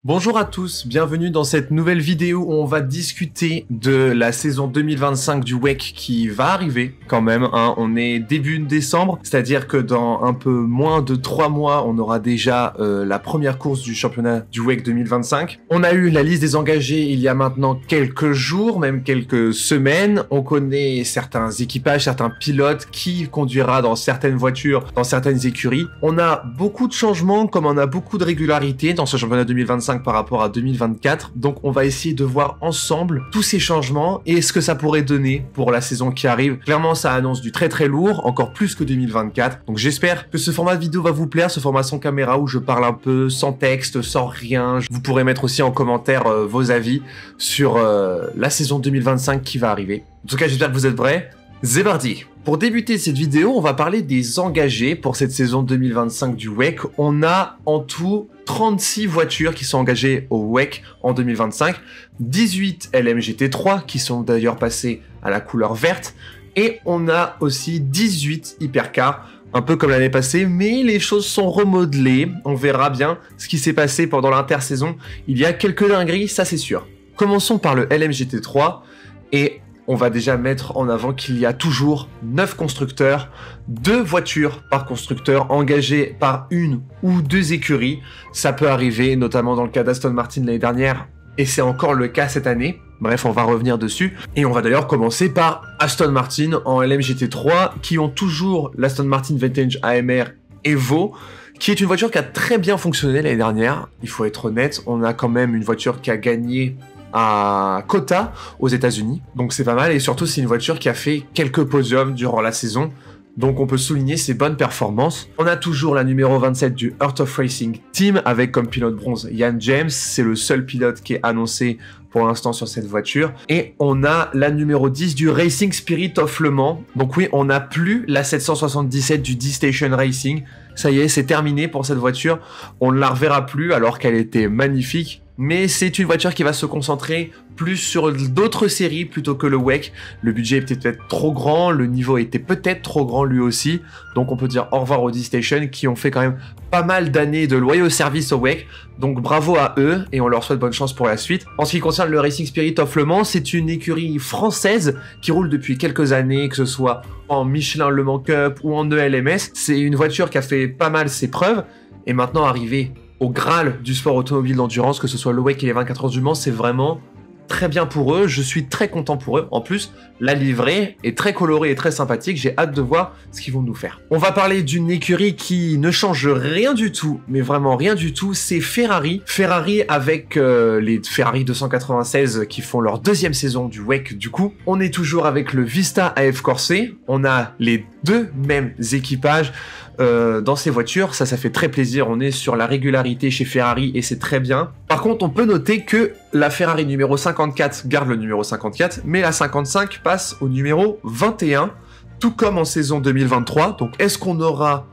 Bonjour à tous, bienvenue dans cette nouvelle vidéo où on va discuter de la saison 2025 du WEC qui va arriver quand même, hein. On est début décembre, c'est-à-dire que dans un peu moins de 3 mois, on aura déjà la première course du championnat du WEC 2025. On a eu la liste des engagés il y a maintenant quelques jours, même quelques semaines. On connaît certains équipages, certains pilotes qui conduira dans certaines voitures, dans certaines écuries. On a beaucoup de changements comme on a beaucoup de régularité dans ce championnat 2025 par rapport à 2024, donc on va essayer de voir ensemble tous ces changements et ce que ça pourrait donner pour la saison qui arrive. Clairement ça annonce du très très lourd, encore plus que 2024, donc j'espère que ce format de vidéo va vous plaire, ce format sans caméra où je parle un peu sans texte, sans rien. Vous pourrez mettre aussi en commentaire vos avis sur la saison 2025 qui va arriver. En tout cas j'espère que vous êtes prêts, c'est parti. Pour débuter cette vidéo, on va parler des engagés pour cette saison 2025 du WEC. On a en tout 36 voitures qui sont engagées au WEC en 2025, 18 LMGT3 qui sont d'ailleurs passées à la couleur verte, et on a aussi 18 hypercars, un peu comme l'année passée, mais les choses sont remodelées. On verra bien ce qui s'est passé pendant l'intersaison. Il y a quelques dingueries, ça c'est sûr. Commençons par le LMGT3, et on va déjà mettre en avant qu'il y a toujours 9 constructeurs, 2 voitures par constructeur engagées par une ou 2 écuries. Ça peut arriver, notamment dans le cas d'Aston Martin l'année dernière, et c'est encore le cas cette année. Bref, on va revenir dessus. Et on va d'ailleurs commencer par Aston Martin en LMGT3, qui ont toujours l'Aston Martin Vantage AMR Evo, qui est une voiture qui a très bien fonctionné l'année dernière. Il faut être honnête, on a quand même une voiture qui a gagné à Kota aux États-Unis, donc c'est pas mal, et surtout c'est une voiture qui a fait quelques podiums durant la saison, donc on peut souligner ses bonnes performances. On a toujours la numéro 27 du Heart of Racing Team avec comme pilote bronze Ian James, c'est le seul pilote qui est annoncé pour l'instant sur cette voiture, et on a la numéro 10 du Racing Spirit of Le Mans. Donc oui, on n'a plus la 777 du D-Station Racing, ça y est, c'est terminé pour cette voiture, on ne la reverra plus alors qu'elle était magnifique. Mais c'est une voiture qui va se concentrer plus sur d'autres séries plutôt que le WEC. Le budget était peut-être trop grand, le niveau était peut-être trop grand lui aussi. Donc on peut dire au revoir aux D-Station qui ont fait quand même pas mal d'années de loyaux services au WEC. Donc bravo à eux et on leur souhaite bonne chance pour la suite. En ce qui concerne le Racing Spirit of Le Mans, c'est une écurie française qui roule depuis quelques années, que ce soit en Michelin Le Mans Cup ou en ELMS. C'est une voiture qui a fait pas mal ses preuves et maintenant arrivée au Graal du sport automobile d'endurance, que ce soit le WEC et les 24 heures du Mans, c'est vraiment très bien pour eux, je suis très content pour eux. En plus, la livrée est très colorée et très sympathique, j'ai hâte de voir ce qu'ils vont nous faire. On va parler d'une écurie qui ne change rien du tout, mais vraiment rien du tout, c'est Ferrari. Ferrari avec les Ferrari 296 qui font leur deuxième saison du WEC du coup. On est toujours avec le Vista AF Corse, on a les deux mêmes équipages dans ces voitures, ça fait très plaisir, on est sur la régularité chez Ferrari et c'est très bien. Par contre, on peut noter que la Ferrari numéro 54 garde le numéro 54, mais la 55 passe au numéro 21, tout comme en saison 2023. Donc est-ce qu'on aura,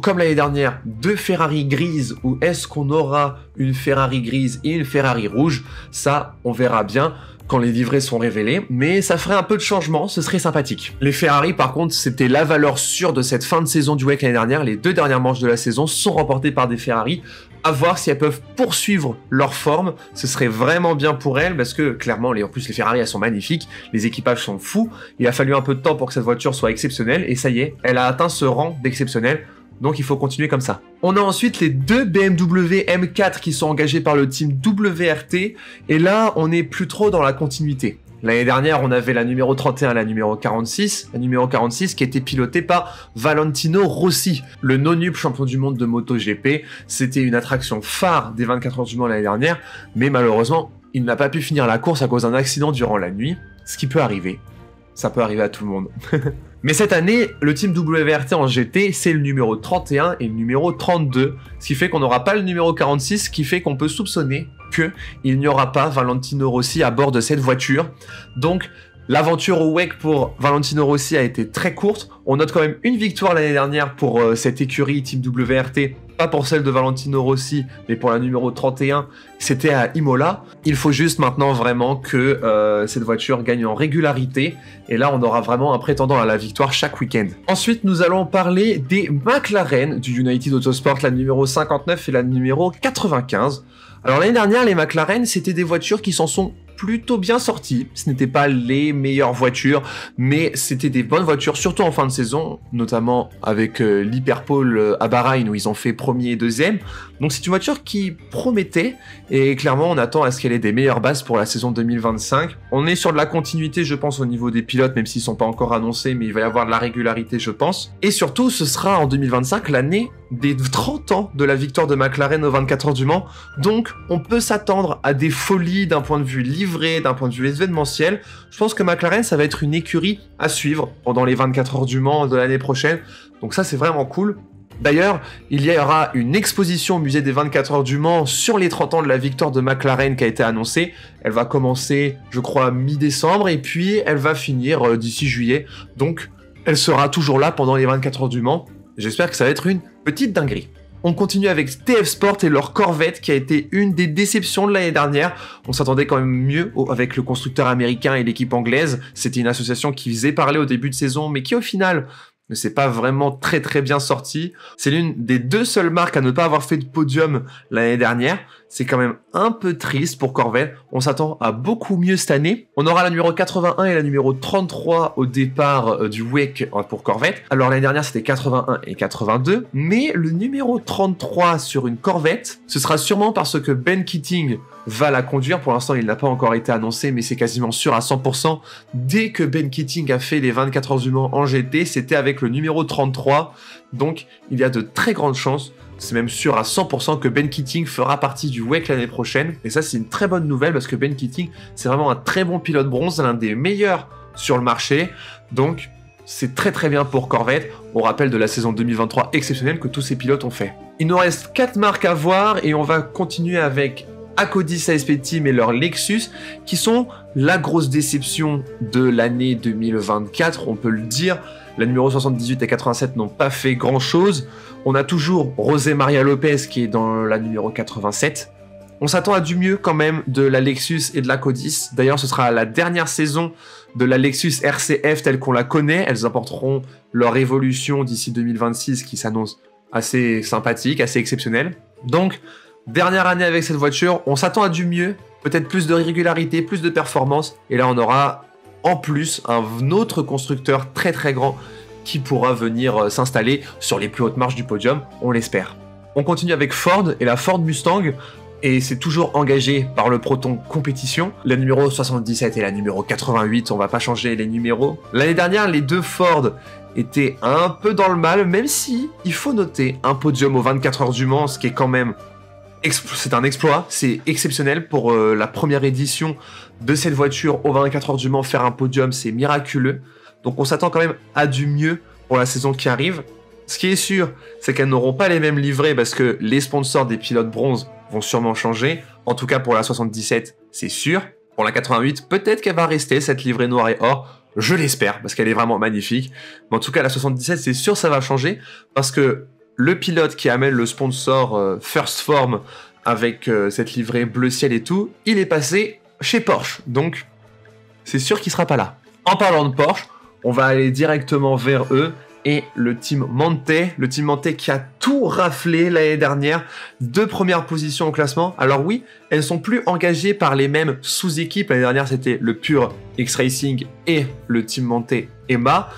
comme l'année dernière, 2 Ferrari grises ou est-ce qu'on aura une Ferrari grise et une Ferrari rouge? Ça, on verra bien quand les livrets sont révélés, mais ça ferait un peu de changement, ce serait sympathique. Les Ferrari, par contre, c'était la valeur sûre de cette fin de saison du WEC l'année dernière. Les 2 dernières manches de la saison sont remportées par des Ferrari. À voir si elles peuvent poursuivre leur forme, ce serait vraiment bien pour elles, parce que clairement, en plus les Ferrari, elles sont magnifiques, les équipages sont fous, il a fallu un peu de temps pour que cette voiture soit exceptionnelle, et ça y est, elle a atteint ce rang d'exceptionnel. Donc il faut continuer comme ça. On a ensuite les 2 BMW M4 qui sont engagés par le team WRT. Et là, on n'est plus trop dans la continuité. L'année dernière, on avait la numéro 31 et la numéro 46. La numéro 46 qui était pilotée par Valentino Rossi, le non-up champion du monde de MotoGP. C'était une attraction phare des 24 heures du Mans l'année dernière. Mais malheureusement, il n'a pas pu finir la course à cause d'un accident durant la nuit. Ce qui peut arriver. Ça peut arriver à tout le monde. Mais cette année, le team WRT en GT, c'est le numéro 31 et le numéro 32, ce qui fait qu'on n'aura pas le numéro 46, ce qui fait qu'on peut soupçonner qu'il n'y aura pas Valentino Rossi à bord de cette voiture. Donc, l'aventure au WEC pour Valentino Rossi a été très courte. On note quand même une victoire l'année dernière pour cette écurie team WRT, pas pour celle de Valentino Rossi, mais pour la numéro 31, c'était à Imola. Il faut juste maintenant vraiment que cette voiture gagne en régularité, et là on aura vraiment un prétendant à la victoire chaque week-end. Ensuite, nous allons parler des McLaren du United Autosport, la numéro 59 et la numéro 95. Alors l'année dernière, les McLaren, c'était des voitures qui s'en sont plutôt bien sorties. Ce n'étaient pas les meilleures voitures, mais c'était des bonnes voitures, surtout en fin de saison, notamment avec l'Hyperpole à Bahreïn où ils ont fait premier et deuxième. Donc c'est une voiture qui promettait et clairement on attend à ce qu'elle ait des meilleures bases pour la saison 2025. On est sur de la continuité, je pense, au niveau des pilotes, même s'ils sont pas encore annoncés, mais il va y avoir de la régularité, je pense. Et surtout, ce sera en 2025 l'année des 30 ans de la victoire de McLaren aux 24 heures du Mans. Donc on peut s'attendre à des folies d'un point de vue livré, d'un point de vue événementiel. Je pense que McLaren, ça va être une écurie à suivre pendant les 24 heures du Mans de l'année prochaine. Donc ça, c'est vraiment cool. D'ailleurs, il y aura une exposition au musée des 24 heures du Mans sur les 30 ans de la victoire de McLaren qui a été annoncée. Elle va commencer, je crois, mi-décembre et puis elle va finir d'ici juillet. Donc, elle sera toujours là pendant les 24 heures du Mans. J'espère que ça va être une petite dinguerie. On continue avec TF Sport et leur Corvette qui a été une des déceptions de l'année dernière. On s'attendait quand même mieux avec le constructeur américain et l'équipe anglaise. C'était une association qui faisait parler au début de saison, mais qui au final ne s'est pas vraiment très bien sortie. C'est l'une des deux seules marques à ne pas avoir fait de podium l'année dernière. C'est quand même un peu triste pour Corvette. On s'attend à beaucoup mieux cette année. On aura la numéro 81 et la numéro 33 au départ du WEC pour Corvette. Alors l'année dernière c'était 81 et 82, mais le numéro 33 sur une Corvette, ce sera sûrement parce que Ben Keating va la conduire. Pour l'instant il n'a pas encore été annoncé, mais c'est quasiment sûr à 100%. Dès que Ben Keating a fait les 24 heures du Mans en GT, c'était avec le numéro 33. Donc il y a de très grandes chances, c'est même sûr à 100% que Ben Keating fera partie du WEC l'année prochaine. Et ça, c'est une très bonne nouvelle parce que Ben Keating, c'est vraiment un très bon pilote bronze, l'un des meilleurs sur le marché. Donc, c'est très bien pour Corvette. On rappelle de la saison 2023 exceptionnelle que tous ces pilotes ont fait. Il nous reste 4 marques à voir et on va continuer avec Acodis ASP Team et leur Lexus qui sont la grosse déception de l'année 2024, on peut le dire. La numéro 78 et 87 n'ont pas fait grand-chose. On a toujours José Maria Lopez qui est dans la numéro 87. On s'attend à du mieux quand même de la Lexus et de l'Acodis. D'ailleurs, ce sera la dernière saison de la Lexus RCF telle qu'on la connaît. Elles apporteront leur évolution d'ici 2026 qui s'annonce assez sympathique, assez exceptionnelle. Donc, dernière année avec cette voiture, on s'attend à du mieux, peut-être plus de régularité, plus de performance. Et là, on aura en plus un autre constructeur très grand qui pourra venir s'installer sur les plus hautes marches du podium, on l'espère. On continue avec Ford et la Ford Mustang, et c'est toujours engagé par le Proton Compétition. La numéro 77 et la numéro 88, on va pas changer les numéros. L'année dernière, les deux Ford étaient un peu dans le mal, même si il faut noter un podium aux 24 heures du Mans, ce qui est quand même c'est un exploit, c'est exceptionnel pour la première édition de cette voiture aux 24 heures du Mans. Faire un podium, c'est miraculeux. Donc on s'attend quand même à du mieux pour la saison qui arrive. Ce qui est sûr, c'est qu'elles n'auront pas les mêmes livrets parce que les sponsors des pilotes bronze vont sûrement changer. En tout cas pour la 77, c'est sûr. Pour la 88, peut-être qu'elle va rester cette livrée noire et or. Je l'espère parce qu'elle est vraiment magnifique. Mais en tout cas la 77, c'est sûr ça va changer parce que le pilote qui amène le sponsor First Form avec cette livrée bleu ciel et tout, il est passé chez Porsche. Donc, c'est sûr qu'il sera pas là. En parlant de Porsche, on va aller directement vers eux et le team Mante qui a tout raflé l'année dernière. 2 premières positions au classement. Alors oui, elles ne sont plus engagées par les mêmes sous-équipes. L'année dernière, c'était le Pure X-Racing et le team Mante EMA.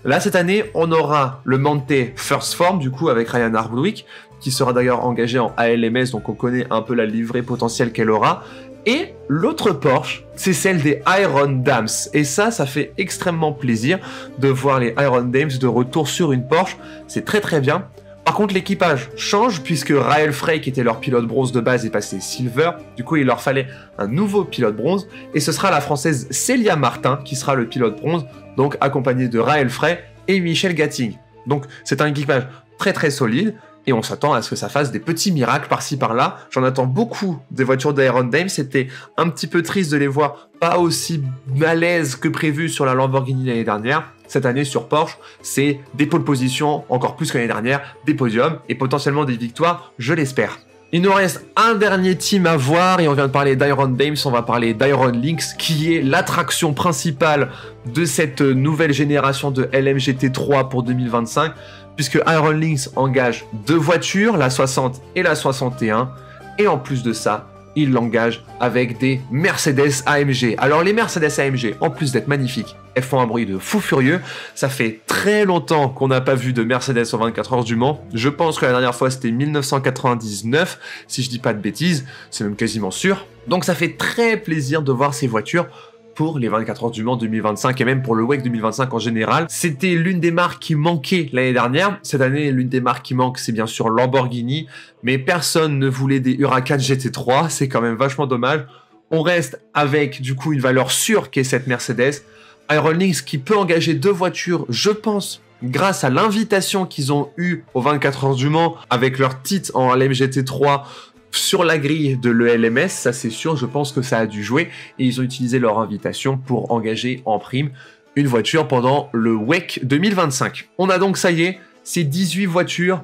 Là, cette année, on aura le Mante First Form, du coup, avec Ryan Hardwick, qui sera d'ailleurs engagé en ALMS, donc on connaît un peu la livrée potentielle qu'elle aura. Et l'autre Porsche, c'est celle des Iron Dames. Et ça fait extrêmement plaisir de voir les Iron Dames de retour sur une Porsche. C'est très bien. Par contre, l'équipage change puisque Raël Frey, qui était leur pilote bronze de base, est passé silver. Du coup, il leur fallait un nouveau pilote bronze. Et ce sera la française Célia Martin qui sera le pilote bronze, donc accompagné de Raël Frey et Michel Gatting. Donc, c'est un équipage très solide. Et on s'attend à ce que ça fasse des petits miracles par-ci par-là. J'en attends beaucoup des voitures d'Iron Dame. C'était un petit peu triste de les voir pas aussi balèzes que prévu sur la Lamborghini l'année dernière. Cette année sur Porsche, c'est des pole positions, encore plus que l'année dernière, des podiums et potentiellement des victoires, je l'espère. Il nous reste un dernier team à voir et on vient de parler d'Iron Dames, on va parler d'Iron Lynx qui est l'attraction principale de cette nouvelle génération de LMGT3 pour 2025 puisque Iron Lynx engage 2 voitures, la 60 et la 61 Et en plus de ça, il l'engage avec des Mercedes AMG. Alors les Mercedes AMG, en plus d'être magnifiques, elles font un bruit de fou furieux. Ça fait très longtemps qu'on n'a pas vu de Mercedes aux 24 heures du Mans. Je pense que la dernière fois c'était 1999, si je dis pas de bêtises, c'est même quasiment sûr. Donc ça fait très plaisir de voir ces voitures pour les 24 heures du Mans 2025 et même pour le WEC 2025 en général. C'était l'une des marques qui manquait l'année dernière. Cette année, l'une des marques qui manque, c'est bien sûr Lamborghini, mais personne ne voulait des Huracan GT3, c'est quand même vachement dommage. On reste avec du coup une valeur sûre qu'est cette Mercedes. Iron Lynx qui peut engager 2 voitures, je pense, grâce à l'invitation qu'ils ont eue aux 24 heures du Mans avec leur titre en LMGT3 sur la grille de l'ELMS, ça c'est sûr, je pense que ça a dû jouer, et ils ont utilisé leur invitation pour engager en prime une voiture pendant le WEC 2025. On a donc, ça y est, ces 18 voitures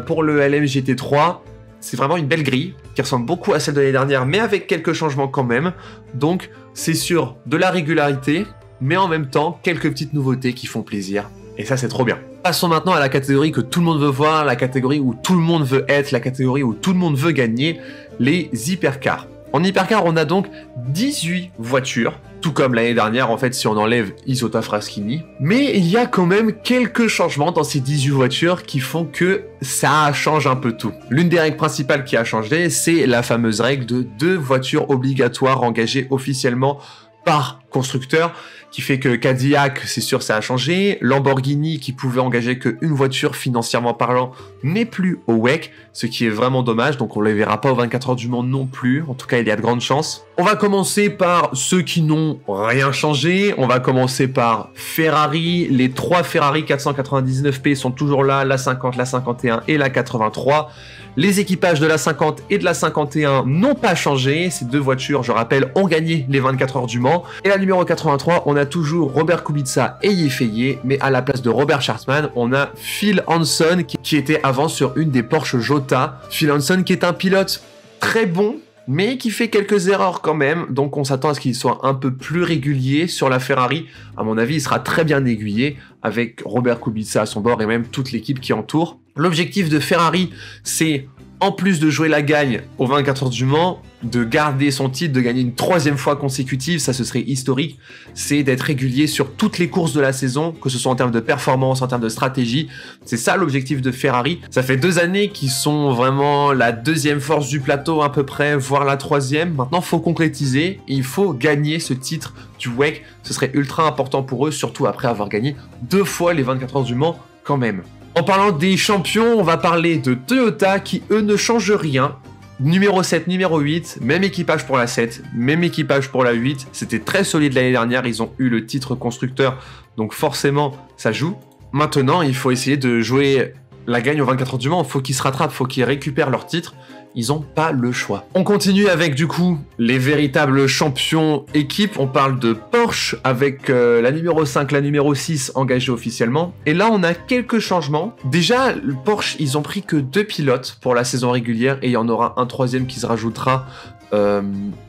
pour le LMGT3, c'est vraiment une belle grille, qui ressemble beaucoup à celle de l'année dernière, mais avec quelques changements quand même, donc c'est sûr de la régularité, mais en même temps, quelques petites nouveautés qui font plaisir, et ça c'est trop bien. Passons maintenant à la catégorie que tout le monde veut voir, la catégorie où tout le monde veut être, la catégorie où tout le monde veut gagner, les hypercars. En hypercar, on a donc 18 voitures, tout comme l'année dernière, en fait, si on enlève Isotta Fraschini. Mais il y a quand même quelques changements dans ces 18 voitures qui font que ça change un peu tout. L'une des règles principales qui a changé, c'est la fameuse règle de 2 voitures obligatoires engagées officiellement par constructeur, qui fait que Cadillac, c'est sûr, ça a changé. Lamborghini, qui pouvait engager qu'une voiture financièrement parlant, n'est plus au WEC, ce qui est vraiment dommage, donc on ne les verra pas aux 24 heures du Mans non plus, en tout cas il y a de grandes chances. On va commencer par ceux qui n'ont rien changé, on va commencer par Ferrari, les 3 Ferrari 499P sont toujours là, la 50, la 51 et la 83. Les équipages de la 50 et de la 51 n'ont pas changé. Ces 2 voitures, je rappelle, ont gagné les 24 heures du Mans. Et la numéro 83, on a toujours Robert Kubica et Yefeye, mais à la place de Robert Schwartzman, on a Phil Hanson qui était avant sur une des Porsche Jota. Phil Hanson qui est un pilote très bon, mais qui fait quelques erreurs quand même, donc on s'attend à ce qu'il soit un peu plus régulier sur la Ferrari. À mon avis, il sera très bien aiguillé avec Robert Kubica à son bord et même toute l'équipe qui entoure. L'objectif de Ferrari, c'est, en plus de jouer la gagne aux 24 heures du Mans, de garder son titre, de gagner une 3e fois consécutive, ça ce serait historique, c'est d'être régulier sur toutes les courses de la saison, que ce soit en termes de performance, en termes de stratégie. C'est ça l'objectif de Ferrari. Ça fait 2 années qu'ils sont vraiment la 2e force du plateau à peu près, voire la 3e. Maintenant, faut concrétiser, et il faut gagner ce titre du WEC. Ce serait ultra important pour eux, surtout après avoir gagné 2 fois les 24 heures du Mans quand même. En parlant des champions, on va parler de Toyota qui, eux, ne changent rien. Numéro 7, numéro 8, même équipage pour la 7, même équipage pour la 8. C'était très solide l'année dernière, ils ont eu le titre constructeur, donc forcément, ça joue. Maintenant, il faut essayer de jouer la gagne aux 24 heures du Mans. Il faut qu'ils se rattrapent, il faut qu'ils récupèrent leur titre. Ils n'ont pas le choix. On continue avec du coup les véritables champions équipes. On parle de Porsche avec la numéro 5, la numéro 6 engagées officiellement. Et là, on a quelques changements. Déjà, le Porsche, ils ont pris que 2 pilotes pour la saison régulière et il y en aura un 3e qui se rajoutera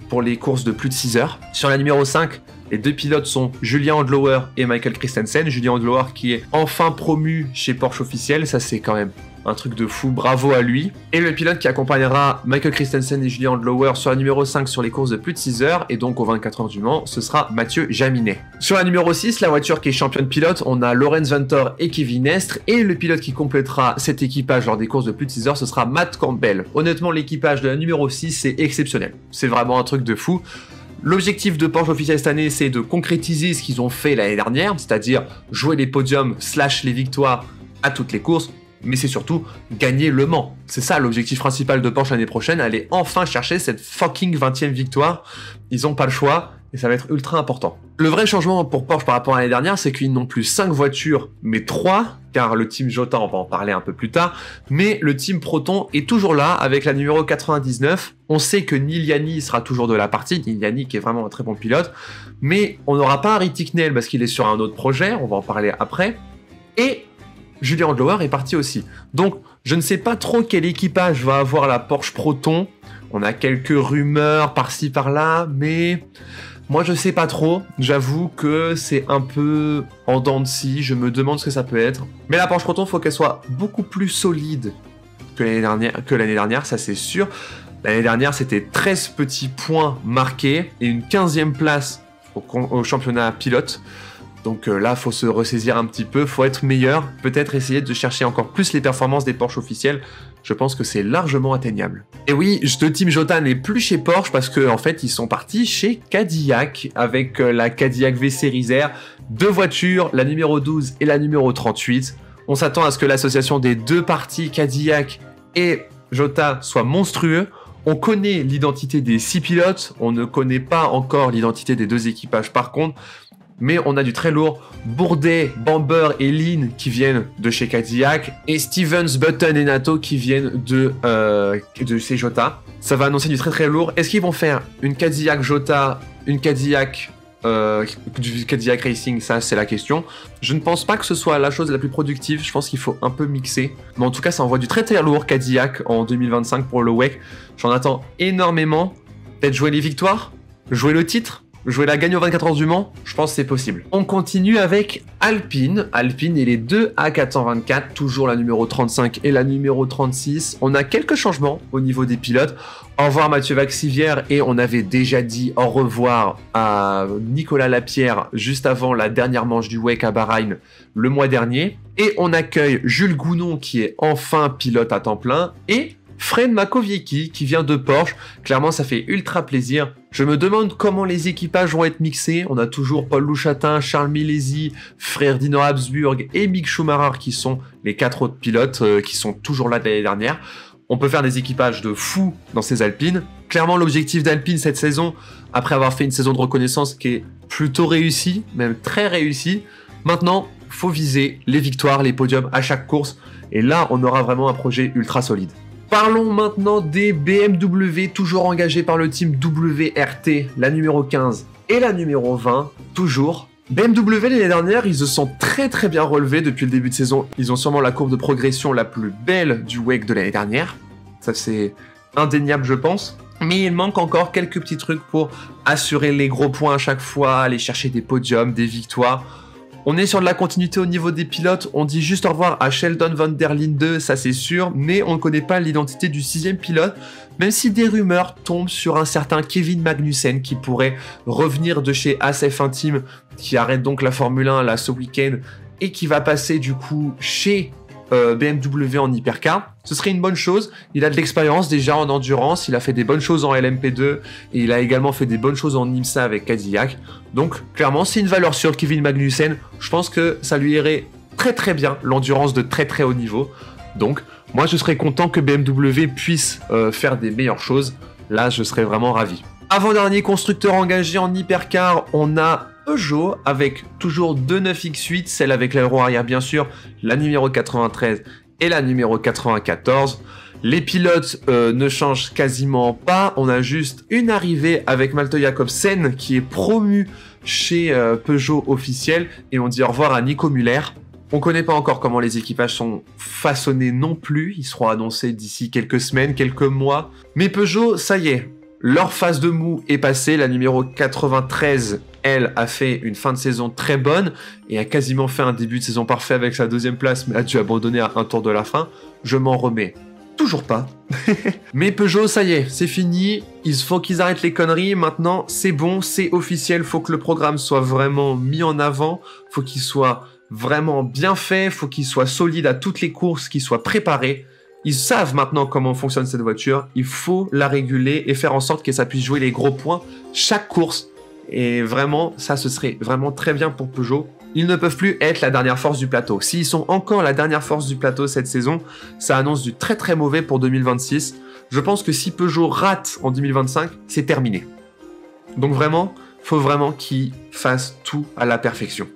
pour les courses de plus de 6 heures. Sur la numéro 5, les 2 pilotes sont Julien Andlauer et Michael Christensen. Julien Andlauer qui est enfin promu chez Porsche officiel. Ça, c'est quand même un truc de fou, bravo à lui. Et le pilote qui accompagnera Michael Christensen et Julien Andlauer sur la numéro 5 sur les courses de plus de 6 heures, et donc aux 24 heures du Mans, ce sera Mathieu Jaminet. Sur la numéro 6, la voiture qui est championne pilote, on a Lorenz Venter et Kevin Estre, et le pilote qui complétera cet équipage lors des courses de plus de 6 heures, ce sera Matt Campbell. Honnêtement, l'équipage de la numéro 6, c'est exceptionnel. C'est vraiment un truc de fou. L'objectif de Porsche officiel cette année, c'est de concrétiser ce qu'ils ont fait l'année dernière, c'est-à-dire jouer les podiums / les victoires à toutes les courses, mais c'est surtout gagner Le Mans. C'est ça l'objectif principal de Porsche l'année prochaine, aller enfin chercher cette fucking 20e victoire. Ils n'ont pas le choix, et ça va être ultra important. Le vrai changement pour Porsche par rapport à l'année dernière, c'est qu'ils n'ont plus 5 voitures, mais 3, car le team Jota, on va en parler un peu plus tard, mais le team Proton est toujours là, avec la numéro 99. On sait que Nil Yanni sera toujours de la partie, Nil Yanni qui est vraiment un très bon pilote, mais on n'aura pas Harry Ticknell parce qu'il est sur un autre projet, on va en parler après, et Julien Andlauer est parti aussi. Donc, je ne sais pas trop quel équipage va avoir la Porsche Proton. On a quelques rumeurs par-ci par-là, mais moi je sais pas trop. J'avoue que c'est un peu en dents de scie, je me demande ce que ça peut être. Mais la Porsche Proton, il faut qu'elle soit beaucoup plus solide que l'année dernière, ça c'est sûr. L'année dernière, c'était 13 petits points marqués et une 15e place au championnat pilote. Donc là, faut se ressaisir un petit peu, faut être meilleur, peut-être essayer de chercher encore plus les performances des Porsche officiels. Je pense que c'est largement atteignable. Et oui, le team Jota n'est plus chez Porsche parce qu'en fait, ils sont partis chez Cadillac avec la Cadillac V-Series R. 2 voitures, la numéro 12 et la numéro 38. On s'attend à ce que l'association des deux parties Cadillac et Jota soit monstrueux. On connaît l'identité des 6 pilotes, on ne connaît pas encore l'identité des 2 équipages par contre. Mais on a du très lourd. Bourdet, Bamber et Lynn qui viennent de chez Cadillac. Et Stevens, Button et Nato qui viennent de chez Jota. Ça va annoncer du très très lourd. Est-ce qu'ils vont faire une Cadillac Jota, une Cadillac du Cadillac Racing? Ça, c'est la question. Je ne pense pas que ce soit la chose la plus productive. Je pense qu'il faut un peu mixer. Mais en tout cas, ça envoie du très très lourd Cadillac en 2025 pour le WEC. J'en attends énormément. Peut-être jouer les victoires, jouer le titre, jouer la gagne aux 24 heures du Mans, je pense que c'est possible. On continue avec Alpine. Alpine et les 2 A424, toujours la numéro 35 et la numéro 36. On a quelques changements au niveau des pilotes. Au revoir Mathieu Vaxivière et on avait déjà dit au revoir à Nicolas Lapierre juste avant la dernière manche du WEC à Bahreïn le mois dernier. Et on accueille Jules Gounon qui est enfin pilote à temps plein et Fred Makowiecki qui vient de Porsche. Clairement, ça fait ultra plaisir. Je me demande comment les équipages vont être mixés. On a toujours Paul Louchatin, Charles Milesi, Ferdinand Habsburg et Mick Schumacher qui sont les 4 autres pilotes qui sont toujours là de l'année dernière. On peut faire des équipages de fous dans ces Alpines. Clairement, l'objectif d'Alpine cette saison, après avoir fait une saison de reconnaissance qui est plutôt réussie, même très réussie, maintenant, faut viser les victoires, les podiums à chaque course. Et là, on aura vraiment un projet ultra solide. Parlons maintenant des BMW, toujours engagés par le team WRT, la numéro 15 et la numéro 20, toujours. BMW l'année dernière, ils se sont très très bien relevés depuis le début de saison. Ils ont sûrement la courbe de progression la plus belle du WEC de l'année dernière. Ça c'est indéniable je pense. Mais il manque encore quelques petits trucs pour assurer les gros points à chaque fois, aller chercher des podiums, des victoires. On est sur de la continuité au niveau des pilotes, on dit juste au revoir à Sheldon van der Linde, ça c'est sûr, mais on ne connaît pas l'identité du 6e pilote, même si des rumeurs tombent sur un certain Kevin Magnussen qui pourrait revenir de chez ASF Team, qui arrête donc la Formule 1 là ce week-end, et qui va passer du coup chez BMW en hypercar. Ce serait une bonne chose, il a de l'expérience déjà en endurance, il a fait des bonnes choses en LMP2 et il a également fait des bonnes choses en IMSA avec Cadillac. Donc clairement c'est une valeur sûre Kevin Magnussen, je pense que ça lui irait très très bien l'endurance de très très haut niveau. Donc moi je serais content que BMW puisse faire des meilleures choses, là je serais vraiment ravi. Avant-dernier constructeur engagé en hypercar, on a Peugeot avec toujours 2 9X8, celle avec l'aéro arrière bien sûr, la numéro 93 et la numéro 94. Les pilotes ne changent quasiment pas, on a juste une arrivée avec Malte Jakobsen qui est promu chez Peugeot officiel et on dit au revoir à Nico Müller. On ne connaît pas encore comment les équipages sont façonnés non plus, ils seront annoncés d'ici quelques semaines, quelques mois. Mais Peugeot, ça y est, leur phase de mou est passée, la numéro 93, elle, a fait une fin de saison très bonne et a quasiment fait un début de saison parfait avec sa 2e place, mais a dû abandonner à un tour de la fin. Je m'en remets toujours pas. Mais Peugeot, ça y est, c'est fini, il faut qu'ils arrêtent les conneries, maintenant c'est bon, c'est officiel, faut que le programme soit vraiment mis en avant, faut qu'il soit vraiment bien fait, faut qu'il soit solide à toutes les courses, qu'il soit préparé. Ils savent maintenant comment fonctionne cette voiture, il faut la réguler et faire en sorte que ça puisse jouer les gros points chaque course. Et vraiment, ça ce serait vraiment très bien pour Peugeot. Ils ne peuvent plus être la dernière force du plateau. S'ils sont encore la dernière force du plateau cette saison, ça annonce du très très mauvais pour 2026. Je pense que si Peugeot rate en 2025, c'est terminé. Donc vraiment, faut vraiment qu'ils fassent tout à la perfection.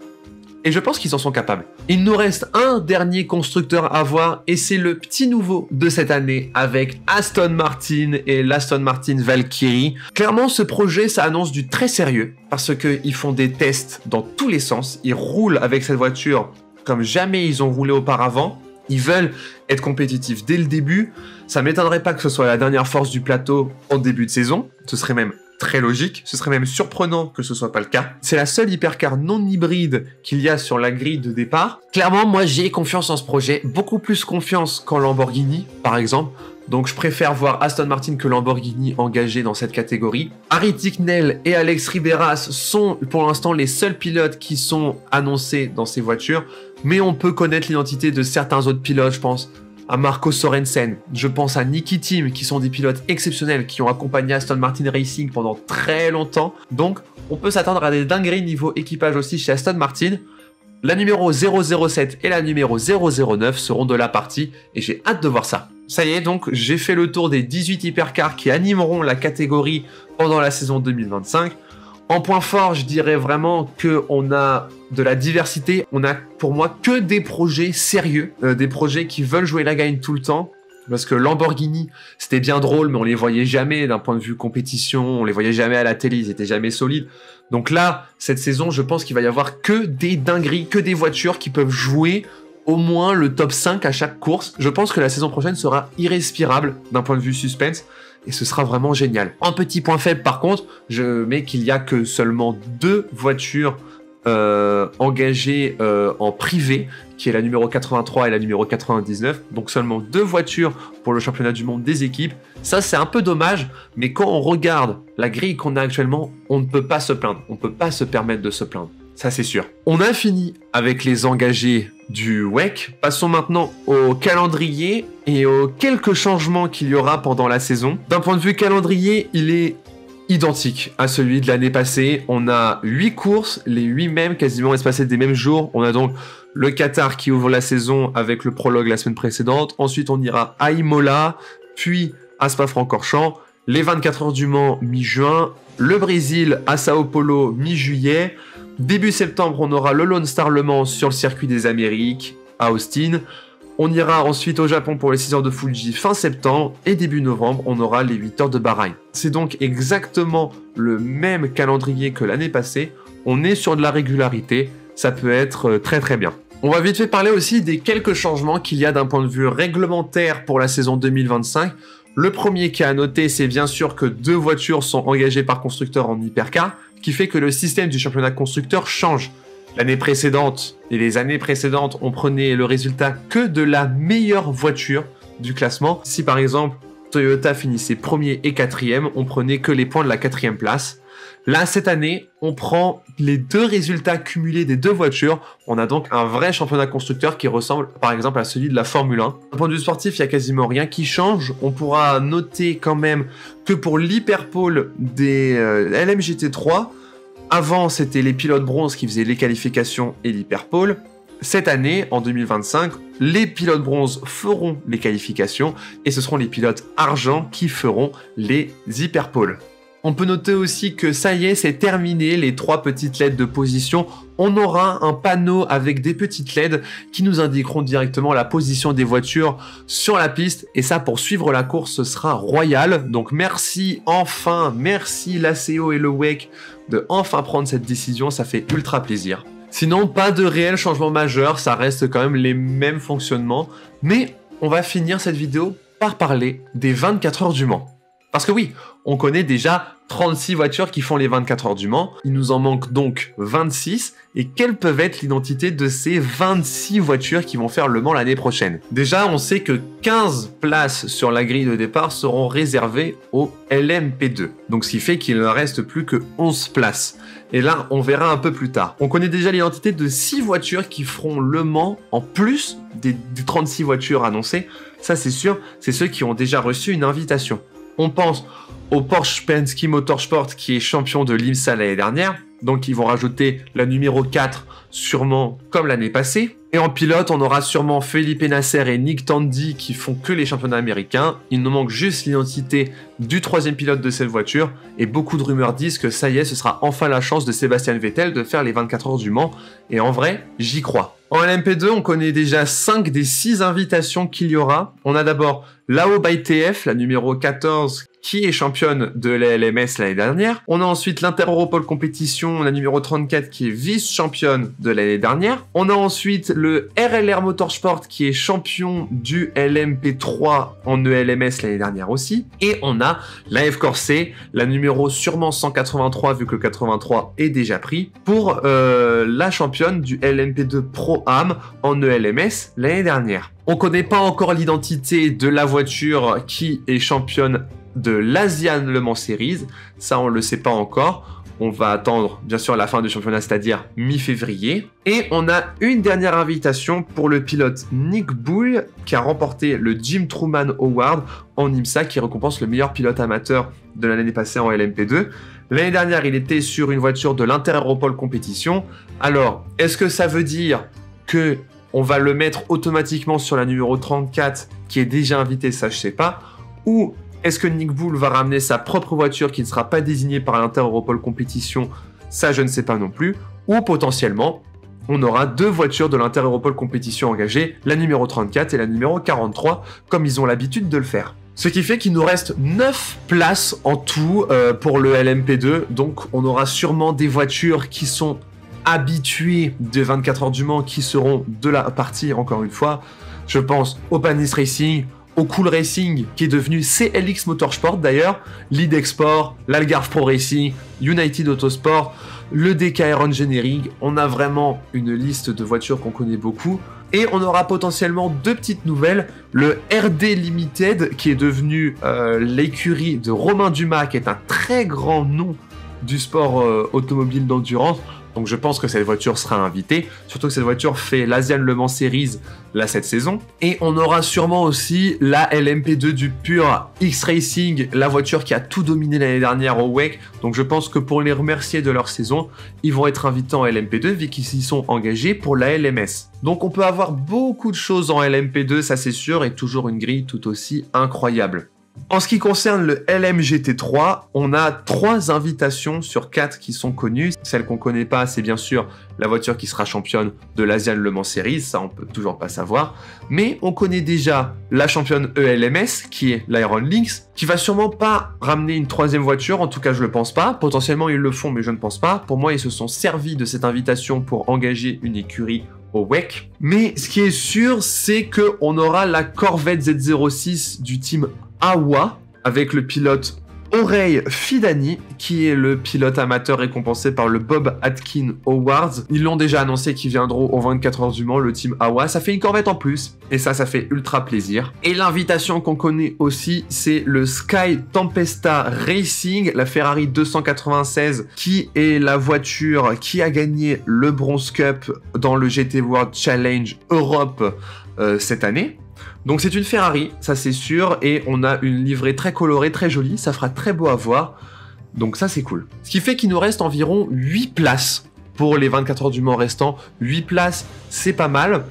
Et je pense qu'ils en sont capables. Il nous reste un dernier constructeur à voir et c'est le petit nouveau de cette année avec Aston Martin et l'Aston Martin Valkyrie. Clairement, ce projet, ça annonce du très sérieux parce qu'ils font des tests dans tous les sens. Ils roulent avec cette voiture comme jamais ils ont roulé auparavant. Ils veulent être compétitifs dès le début. Ça m'étonnerait pas que ce soit la dernière force du plateau en début de saison. Ce serait même très logique, ce serait même surprenant que ce soit pas le cas. C'est la seule hypercar non hybride qu'il y a sur la grille de départ. Clairement, moi j'ai confiance en ce projet, beaucoup plus confiance qu'en Lamborghini, par exemple, Donc je préfère voir Aston Martin que Lamborghini engagé dans cette catégorie. Harry Tincknell et Alex Riberas sont pour l'instant les seuls pilotes qui sont annoncés dans ces voitures, mais on peut connaître l'identité de certains autres pilotes, je pense à Marco Sorensen, je pense à Niki Tim, qui sont des pilotes exceptionnels, qui ont accompagné Aston Martin Racing pendant très longtemps. Donc, on peut s'attendre à des dingueries niveau équipage aussi chez Aston Martin. La numéro 007 et la numéro 009 seront de la partie, et j'ai hâte de voir ça. Ça y est, donc, j'ai fait le tour des 18 hypercars qui animeront la catégorie pendant la saison 2025. En point fort, je dirais vraiment qu'on a de la diversité. On a pour moi que des projets sérieux, des projets qui veulent jouer la gagne tout le temps. Parce que Lamborghini, c'était bien drôle, mais on les voyait jamais d'un point de vue compétition, on les voyait jamais à la télé, ils étaient jamais solides. Donc là, cette saison, je pense qu'il va y avoir que des dingueries, que des voitures qui peuvent jouer au moins le top 5 à chaque course. Je pense que la saison prochaine sera irrespirable d'un point de vue suspense. Et ce sera vraiment génial. Un petit point faible par contre, je mets qu'il y a que seulement 2 voitures engagées en privé, qui est la numéro 83 et la numéro 99. Donc seulement 2 voitures pour le championnat du monde des équipes. Ça c'est un peu dommage, mais quand on regarde la grille qu'on a actuellement, on ne peut pas se plaindre. On ne peut pas se permettre de se plaindre. Ça c'est sûr. On a fini avec les engagés du WEC. Passons maintenant au calendrier et aux quelques changements qu'il y aura pendant la saison. D'un point de vue calendrier, il est identique à celui de l'année passée. On a 8 courses, les 8 mêmes, quasiment espacées des mêmes jours. On a donc le Qatar qui ouvre la saison avec le prologue la semaine précédente. Ensuite, on ira à Imola, puis à Spa-Francorchamps, les 24 heures du Mans mi-juin, le Brésil à Sao Paulo mi-juillet. Début septembre, on aura le Lone Star Le Mans sur le circuit des Amériques à Austin. On ira ensuite au Japon pour les 6 heures de Fuji fin septembre. Et début novembre, on aura les 8 heures de Bahreïn. C'est donc exactement le même calendrier que l'année passée. On est sur de la régularité. Ça peut être très très bien. On va vite fait parler aussi des quelques changements qu'il y a d'un point de vue réglementaire pour la saison 2025. Le premier qui a à noter, c'est bien sûr que 2 voitures sont engagées par constructeur en hypercar, qui fait que le système du championnat constructeur change. L'année précédente et les années précédentes, on prenait le résultat que de la meilleure voiture du classement. Si par exemple Toyota finissait premier et 4e, on prenait que les points de la 4e place. Là, cette année, on prend les 2 résultats cumulés des 2 voitures. On a donc un vrai championnat constructeur qui ressemble par exemple à celui de la Formule 1. D'un point de vue sportif, il n'y a quasiment rien qui change. On pourra noter quand même que pour l'hyperpole des LMGT3, avant c'était les pilotes bronze qui faisaient les qualifications et l'hyperpole. Cette année, en 2025, les pilotes bronze feront les qualifications et ce seront les pilotes argent qui feront les hyperpoles. On peut noter aussi que ça y est, c'est terminé les 3 petites LED de position. On aura un panneau avec des petites LED qui nous indiqueront directement la position des voitures sur la piste. Et ça, pour suivre la course, ce sera royal. Donc merci enfin, merci l'ACO et le WEC de enfin prendre cette décision. Ça fait ultra plaisir. Sinon, pas de réel changement majeur. Ça reste quand même les mêmes fonctionnements. Mais on va finir cette vidéo par parler des 24 heures du Mans. Parce que oui, on connaît déjà 36 voitures qui font les 24 heures du Mans. Il nous en manque donc 26. Et quelle peut être l'identité de ces 26 voitures qui vont faire le Mans l'année prochaine? Déjà, on sait que 15 places sur la grille de départ seront réservées au LMP2. Donc ce qui fait qu'il ne reste plus que 11 places. Et là, on verra un peu plus tard. On connaît déjà l'identité de 6 voitures qui feront le Mans en plus des 36 voitures annoncées. Ça, c'est sûr, c'est ceux qui ont déjà reçu une invitation. On pense au Porsche Penske Motorsport qui est champion de l'IMSA l'année dernière. Donc ils vont rajouter la numéro 4 sûrement comme l'année passée. Et en pilote, on aura sûrement Felipe Nasser et Nick Tandy qui font que les championnats américains. Il nous manque juste l'identité du 3e pilote de cette voiture. Et beaucoup de rumeurs disent que ça y est, ce sera enfin la chance de Sébastien Vettel de faire les 24 heures du Mans. Et en vrai, j'y crois. En LMP2, on connaît déjà 5 des 6 invitations qu'il y aura. On a d'abord l'AO by TF, la numéro 14, qui est championne de la LMS l'année dernière. On a ensuite l'Inter-Europol Competition, la numéro 34, qui est vice-championne de l'année dernière. On a ensuite le RLR Motorsport, qui est champion du LMP3 en ELMS l'année dernière aussi. Et on a la F-Corse, la numéro sûrement 183, vu que le 83 est déjà pris, pour la championne du LMP2 Pro-Am en ELMS l'année dernière. On connaît pas encore l'identité de la voiture qui est championne de l'Asian Le Mans Series, ça on le sait pas encore. On va attendre bien sûr la fin du championnat, c'est-à-dire mi-février. Et on a une dernière invitation pour le pilote Nick Bull qui a remporté le Jim Truman Award en IMSA, qui récompense le meilleur pilote amateur de l'année passée en LMP2. L'année dernière, il était sur une voiture de l'Inter-Europol Competition. Alors, est-ce que ça veut dire que on va le mettre automatiquement sur la numéro 34 qui est déjà invitée? Ça, je sais pas. Ou est-ce que Nick Bull va ramener sa propre voiture qui ne sera pas désignée par l'Inter-Europol Competition? Ça, je ne sais pas non plus. Ou potentiellement, on aura deux voitures de l'Inter-Europol Competition engagées, la numéro 34 et la numéro 43, comme ils ont l'habitude de le faire. Ce qui fait qu'il nous reste 9 places en tout pour le LMP2. Donc, on aura sûrement des voitures qui sont habituées des 24 heures du Mans, qui seront de la partie, encore une fois. Je pense au Panis Racing, au Cool Racing, qui est devenu CLX Motorsport d'ailleurs, Lead Export, l'Algarve Pro Racing, United Autosport, le DKR Engineering. On a vraiment une liste de voitures qu'on connaît beaucoup. Et on aura potentiellement deux petites nouvelles. Le RD Limited, qui est devenu l'écurie de Romain Dumas, qui est un très grand nom du sport automobile d'endurance. Donc je pense que cette voiture sera invitée, surtout que cette voiture fait l'Asian Le Mans Series là cette saison. Et on aura sûrement aussi la LMP2 du pur X-Racing, la voiture qui a tout dominé l'année dernière au WEC. Donc je pense que pour les remercier de leur saison, ils vont être invités en LMP2 vu qu'ils s'y sont engagés pour la LMS. Donc on peut avoir beaucoup de choses en LMP2, ça c'est sûr, et toujours une grille tout aussi incroyable. En ce qui concerne le LMGT3, on a 3 invitations sur 4 qui sont connues. Celle qu'on connaît pas, c'est bien sûr la voiture qui sera championne de l'Asian Le Mans Series, ça on peut toujours pas savoir. Mais on connaît déjà la championne ELMS, qui est l'Iron Lynx, qui va sûrement pas ramener une 3e voiture, en tout cas je le pense pas. Potentiellement ils le font, mais je ne pense pas. Pour moi, ils se sont servis de cette invitation pour engager une écurie au WEC. Mais ce qui est sûr, c'est qu'on aura la Corvette Z06 du team AWA avec le pilote Oreille Fidani, qui est le pilote amateur récompensé par le Bob Atkin Awards. Ils l'ont déjà annoncé qu'ils viendront aux 24 heures du Mans, le team AWA. Ça fait une Corvette en plus, et ça fait ultra plaisir. Et l'invitation qu'on connaît aussi, c'est le Sky Tempesta Racing, la Ferrari 296, qui est la voiture qui a gagné le Bronze Cup dans le GT World Challenge Europe cette année. Donc c'est une Ferrari, ça c'est sûr, et on a une livrée très colorée, très jolie, ça fera très beau à voir, donc ça c'est cool. Ce qui fait qu'il nous reste environ 8 places pour les 24 heures du Mans restants. 8 places, c'est pas mal,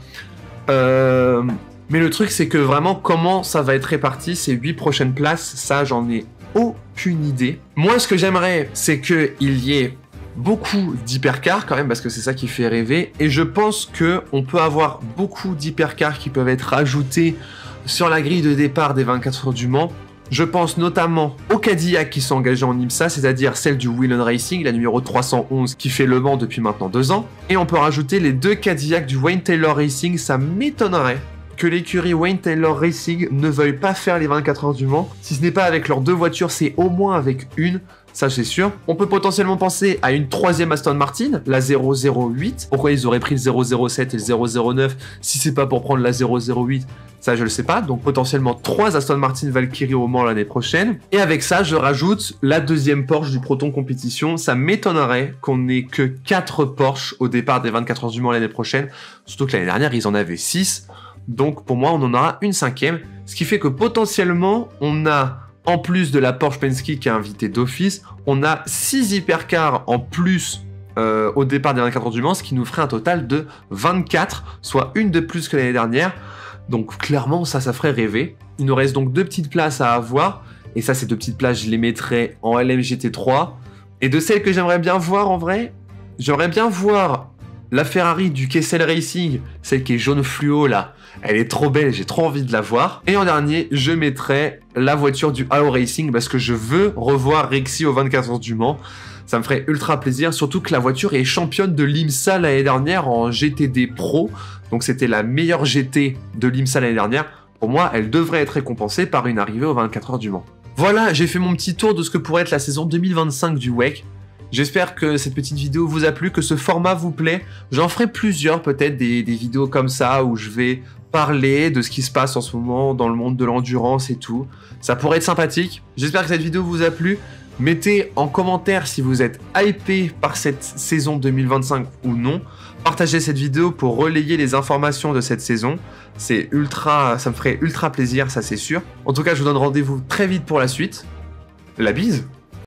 mais le truc c'est que vraiment comment ça va être réparti, ces 8 prochaines places, ça j'en ai aucune idée. Moi ce que j'aimerais, c'est qu'il y ait beaucoup d'hypercars quand même, parce que c'est ça qui fait rêver, et je pense que on peut avoir beaucoup d'hypercars qui peuvent être ajoutés sur la grille de départ des 24 heures du Mans. Je pense notamment aux Cadillac qui sont engagés en IMSA, c'est-à-dire celle du Whelen Racing, la numéro 311 qui fait Le Mans depuis maintenant 2 ans, et on peut rajouter les 2 Cadillac du Wayne Taylor Racing. Ça m'étonnerait que l'écurie Wayne Taylor Racing ne veuille pas faire les 24 heures du Mans. Si ce n'est pas avec leurs 2 voitures, c'est au moins avec une. Ça c'est sûr. On peut potentiellement penser à une 3e Aston Martin, la 008. Pourquoi ils auraient pris le 007 et le 009 si c'est pas pour prendre la 008? Ça je le sais pas. Donc potentiellement 3 Aston Martin Valkyrie au Mans l'année prochaine. Et avec ça, je rajoute la 2e Porsche du Proton Competition. Ça m'étonnerait qu'on ait que 4 Porsche au départ des 24 heures du Mans l'année prochaine. Surtout que l'année dernière, ils en avaient 6. Donc pour moi, on en aura une 5e. Ce qui fait que potentiellement, on a, en plus de la Porsche Penske qui est invitée d'office, on a 6 hypercars en plus au départ des 24 heures du Mans, ce qui nous ferait un total de 24, soit une de plus que l'année dernière. Donc clairement, ça ferait rêver. Il nous reste donc 2 petites places à avoir, et ça, ces 2 petites places, je les mettrais en LMGT3. Et de celles que j'aimerais bien voir en vrai, j'aimerais bien voir La Ferrari du Kessel Racing, celle qui est jaune fluo là, elle est trop belle, j'ai trop envie de la voir. Et en dernier, je mettrai la voiture du Halo Racing parce que je veux revoir Rexy au 24 heures du Mans. Ça me ferait ultra plaisir, surtout que la voiture est championne de l'IMSA l'année dernière en GTD Pro. Donc c'était la meilleure GT de l'IMSA l'année dernière. Pour moi, elle devrait être récompensée par une arrivée au 24 heures du Mans. Voilà, j'ai fait mon petit tour de ce que pourrait être la saison 2025 du WEC. J'espère que cette petite vidéo vous a plu, que ce format vous plaît. J'en ferai plusieurs, peut-être des vidéos comme ça, où je vais parler de ce qui se passe en ce moment dans le monde de l'endurance et tout. Ça pourrait être sympathique. J'espère que cette vidéo vous a plu. Mettez en commentaire si vous êtes hypé par cette saison 2025 ou non. Partagez cette vidéo pour relayer les informations de cette saison. Ça me ferait ultra plaisir, ça c'est sûr. En tout cas, je vous donne rendez-vous très vite pour la suite. La bise!